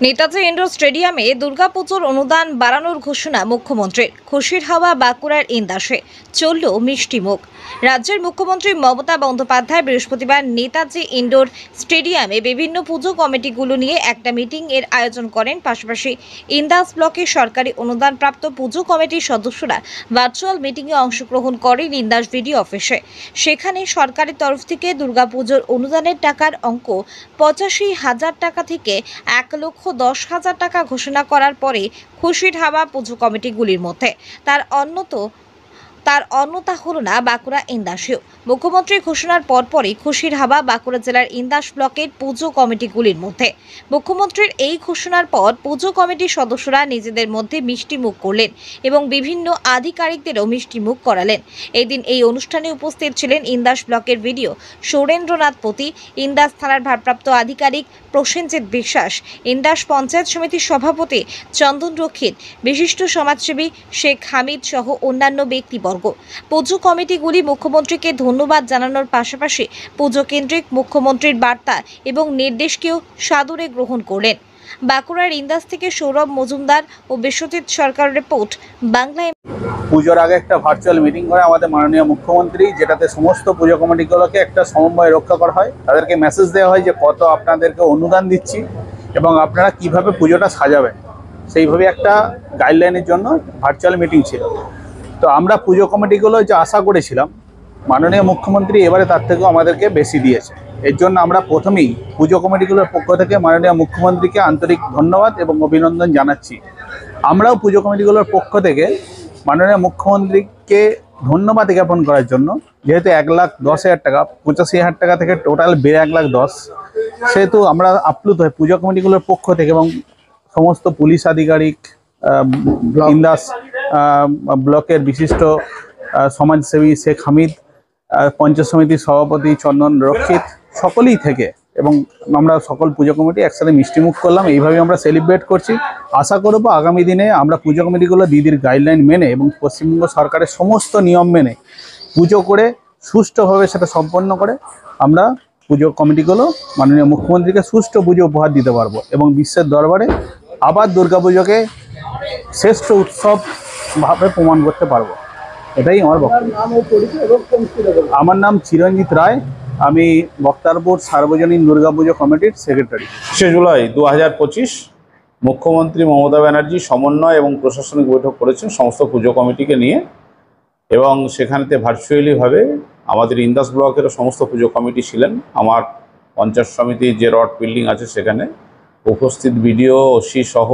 Netaji indoor স্টেডিয়ামে দুর্গাপুজোর অনুদান বাড়ানোর ঘোষণা মুখ্যমন্ত্রীর। খুশির হাওয়া বাঁকুড়ার ইন্দাসে, চলল মিষ্টিমুখ। রাজ্যের মুখ্যমন্ত্রী মমতা বন্দ্যোপাধ্যায় বৃহস্পতিবার নেতাজি ইন্ডোর স্টেডিয়ামে বিভিন্ন পুজো কমিটিগুলো নিয়ে একটা মিটিং এর আয়োজন করেন। পাশাপাশি ইন্দাস ব্লকের সরকারি অনুদানপ্রাপ্ত পুজো কমিটির সদস্যরা ভার্চুয়াল মিটিংয়ে অংশগ্রহণ করেন ইন্দাস ভিডিও অফিসে। সেখানে সরকারের তরফ থেকে দুর্গাপুজোর অনুদানের টাকার অঙ্ক 85,000 টাকা থেকে 1,10,000 টাকা ঘোষণা করার পরে খুশির হাওয়া পুজো কমিটিগুলির মধ্যে তার অন্যতা হল না বাঁকুড়া ইন্দাসেও। মুখ্যমন্ত্রীর ঘোষণার পরপরই খুশির হাওয়া বাঁকুড়া জেলার ইন্দাস ব্লকের পুজো কমিটিগুলির মধ্যে। মুখ্যমন্ত্রীর এই ঘোষণার পর পুজো কমিটির সদস্যরা নিজেদের মধ্যে মিষ্টি মুখ করলেন এবং বিভিন্ন আধিকারিকদেরও মিষ্টি মুখ করালেন। এদিন এই অনুষ্ঠানে উপস্থিত ছিলেন ইন্দাস ব্লকের ভিডিও সৌরেন্দ্রনাথ পতি, ইন্দাস থানার ভারপ্রাপ্ত আধিকারিক প্রসেনজিৎ বিশ্বাস, ইন্দাস পঞ্চায়েত সমিতির সভাপতি চন্দন রক্ষিত, বিশিষ্ট সমাজসেবী শেখ হামিদ সহ অন্যান্য ব্যক্তিবর্গ। পুজো কমিটিগুলি মুখ্যমন্ত্রীকে ধন্যবাদ জানানোর পাশাপাশি পুজো কেন্দ্রিক মুখ্যমন্ত্রীর বার্তা এবং নির্দেশকেও সাদরে গ্রহণ করলেন। বাঁকুড়ার ইন্দাস থেকে সৌরভ মজুমদার ও বিশ্বজিৎ সরকার রিপোর্ট, বাংলায়। পুজোর আগে একটা ভার্চুয়াল মিটিং করে আমাদের মাননীয় মুখ্যমন্ত্রী, যেটাতে সমস্ত পুজো কমিটিগুলোকে একটা সমন্বয় রক্ষা করা হয়। তাদেরকে মেসেজ দেওয়া হয় যে কত আপনাদেরকে অনুদান দিচ্ছি এবং আপনারা কিভাবে পুজোটা সাজাবেন, সেইভাবে একটা গাইডলাইনের জন্য ভার্চুয়াল মিটিং ছিল। তো আমরা পুজো কমিটিগুলো যে আশা করেছিলাম, মাননীয় মুখ্যমন্ত্রী এবারে তার থেকেও আমাদেরকে বেশি দিয়েছে। এর জন্য আমরা প্রথমেই পুজো কমিটিগুলোর পক্ষ থেকে মাননীয় মুখ্যমন্ত্রীকে আন্তরিক ধন্যবাদ এবং অভিনন্দন জানাচ্ছি। আমরাও পুজো কমিটিগুলোর পক্ষ থেকে মাননীয় মুখ্যমন্ত্রীকে ধন্যবাদ জ্ঞাপন করার জন্য, যেহেতু 1,10,000 টাকা, 85,000 টাকা থেকে টোটাল 1,10,000, সেহেতু আমরা আপ্লুত হই পুজো কমিটিগুলোর পক্ষ থেকে এবং সমস্ত পুলিশ আধিকারিক, ইন্দাস ব্লকের বিশিষ্ট সমাজসেবী শেখ হামিদ, পঞ্চায়েত সমিতির সভাপতি চন্দন রক্ষিত, সকলেই থেকে এবং আমরা সকল পুজো কমিটি একসাথে মিষ্টিমুখ করলাম। এইভাবে আমরা সেলিব্রেট করছি। আশা করবো আগামী দিনে আমরা পুজো কমিটিগুলো দিদির গাইডলাইন মেনে এবং পশ্চিমবঙ্গ সরকারের সমস্ত নিয়ম মেনে পুজো করে সুষ্ঠুভাবে সেটা সম্পন্ন করে আমরা পুজো কমিটিগুলো মাননীয় মুখ্যমন্ত্রীকে সুষ্ঠু পুজো উপহার দিতে পারবো এবং বিশ্বের দরবারে আবার দুর্গাপুজোকে শ্রেষ্ঠ উৎসব ভাবে প্রমাণ করতে পারবো। এটাই আমার বক্তব্য। আমার নাম চিরঞ্জিত রায়, আমি বক্তারপুর সার্বজনীন দুর্গাপুজো কমিটির সেক্রেটারি। 6 জুলাই 2025 মুখ্যমন্ত্রী মমতা ব্যানার্জি সমন্বয় এবং প্রশাসনিক বৈঠক করেছেন সমস্ত পুজো কমিটিকে নিয়ে, এবং সেখানেতে ভার্চুয়ালিভাবে আমাদের ইন্দাস ব্লকেরও সমস্ত পুজো কমিটি ছিলেন। আমার পঞ্চায়েত সমিতির যে রড বিল্ডিং আছে সেখানে উপস্থিত বিডিও, ওসি সহ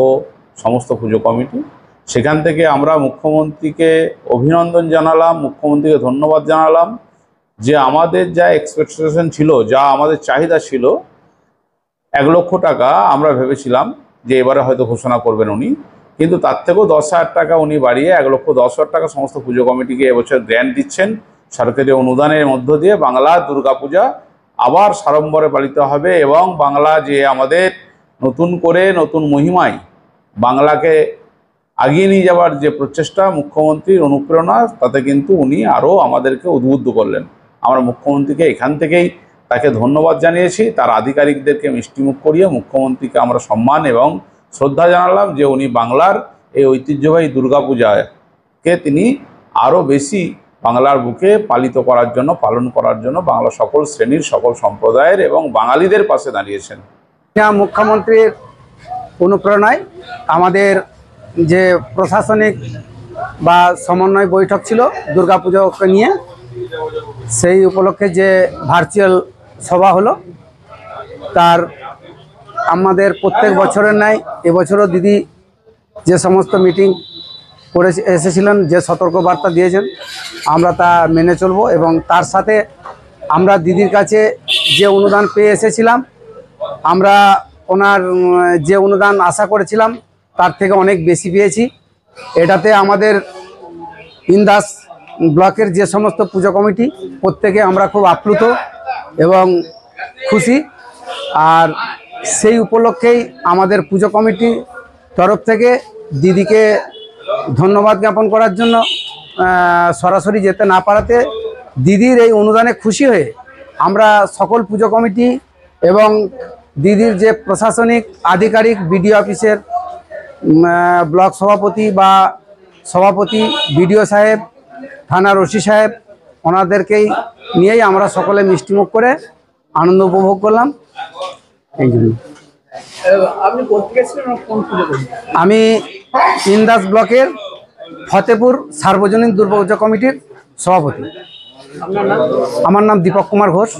সমস্ত পুজো কমিটি। সেখান থেকে আমরা মুখ্যমন্ত্রীকে অভিনন্দন জানালাম, মুখ্যমন্ত্রীকে ধন্যবাদ জানালাম যে আমাদের যা এক্সপেকটেশন ছিল, যা আমাদের চাহিদা ছিল, 1 লক্ষ টাকা আমরা ভেবেছিলাম যে এবারে হয়তো ঘোষণা করবেন উনি, কিন্তু তার থেকেও 10,000 টাকা উনি বাড়িয়ে 1,10,000 টাকা সমস্ত পুজো কমিটিকে এবছর গ্র্যান্ট দিচ্ছেন। সরকারি অনুদানের মধ্য দিয়ে বাংলা দুর্গাপূজা আবার সাড়ম্বরে পালিত হবে এবং বাংলা যে আমাদের নতুন করে নতুন মহিমায় বাংলাকে আগিয়ে নিয়ে যাওয়ার যে প্রচেষ্টা, মুখ্যমন্ত্রীর অনুপ্রেরণা, তাতে কিন্তু উনি আরও আমাদেরকে উদ্বুদ্ধ করলেন। আমরা মুখ্যমন্ত্রীকে এখান থেকেই তাকে ধন্যবাদ জানিয়েছি। তার আধিকারিকদেরকে মিষ্টিমুখ করিয়ে মুখ্যমন্ত্রীকে আমরা সম্মান এবং শ্রদ্ধা জানালাম যে উনি বাংলার এই ঐতিহ্যবাহী দুর্গাপূজাকে তিনি আরও বেশি বাংলার বুকে পালিত করার জন্য, পালন করার জন্য বাংলা সকল শ্রেণীর, সকল সম্প্রদায়ের এবং বাঙালিদের পাশে দাঁড়িয়েছেন। মুখ্যমন্ত্রীর অনুপ্রেরণায় আমাদের যে প্রশাসনিক বা সমন্বয় বৈঠক ছিল দুর্গাপুজোকে নিয়ে, সেই উপলক্ষে যে ভার্চুয়াল সভা হলো, তার আমাদের প্রত্যেক বছরের ন্যায় এবছরও দিদি যে সমস্ত মিটিং করে এসেছিলেন, যে সতর্কবার্তা দিয়েছেন, আমরা তা মেনে চলব এবং তার সাথে আমরা দিদির কাছে যে অনুদান পেয়ে এসেছিলাম, আমরা ওনার যে অনুদান আশা করেছিলাম তার থেকে অনেক বেশি পেয়েছি। এটাতে আমাদের ইন্দাস ব্লকের যে সমস্ত পুজো কমিটি প্রত্যেকে আমরা খুব আপ্লুত এবং খুশি। আর সেই উপলক্ষেই আমাদের পুজো কমিটি তরফ থেকে দিদিকে ধন্যবাদ জ্ঞাপন করার জন্য সরাসরি যেতে না পারাতে দিদির এই অনুদানে খুশি হয়ে আমরা সকল পুজো কমিটি এবং দিদির যে প্রশাসনিক আধিকারিক বিডিও অফিসের ব্লক সভাপতি বা সভাপতি, বিডিও সাহেব, থানার ওসি সাহেব, ওনাদেরকেই নিয়েই আমরা সকলে মিষ্টিমুখ করে আনন্দ উপভোগ করলাম। এই জন্য আমি ইন্দাস ব্লকের ফতেপুর সার্বজনীন দুর্গাপূজা কমিটির সভাপতি। আমার নাম দীপক কুমার ঘোষ।